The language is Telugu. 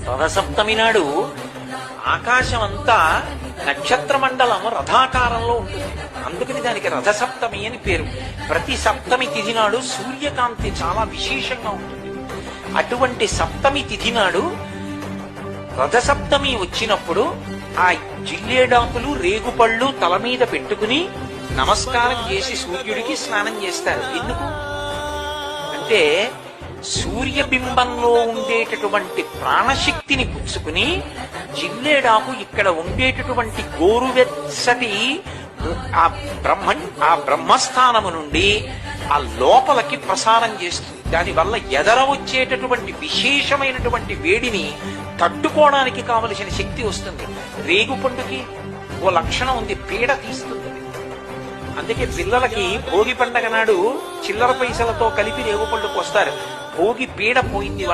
రథసప్తమి నాడు ఆకాశం అంతా నక్షత్ర మండలం రథాకారంలో ఉంటుంది. అందుకని దానికి రథసప్తమి అని పేరు. ప్రతి సప్తమి తిథి నాడు సూర్యకాంతి చాలా విశేషంగా ఉంటుంది. అటువంటి సప్తమి తిథి నాడు రథసప్తమి వచ్చినప్పుడు ఆ జిల్లేడాకులు రేగుపళ్ళు తల మీద పెట్టుకుని నమస్కారం చేసి సూర్యుడికి స్నానం చేస్తారు. ఎందుకు అంటే సూర్యబింబంలో ఉండేటటువంటి ప్రాణశక్తిని పుచ్చుకుని జిల్లేడాకు ఇక్కడ ఉండేటటువంటి గోరువెచ్చటి ఆ బ్రహ్మస్థానము నుండి ఆ లోపలికి ప్రసారం చేస్తుంది. దానివల్ల ఎదర వచ్చేటటువంటి విశేషమైనటువంటి వేడిని తట్టుకోవడానికి కావలసిన శక్తి వస్తుంది. రేగుపండుకి ఓ లక్షణం ఉంది, పీడ తీస్తుంది. అందుకే పిల్లలకి భోగి పండగ నాడు చిల్లర పైసలతో కలిపి రేగుపండుకు వస్తారు. భోగి పీడ పోయింది.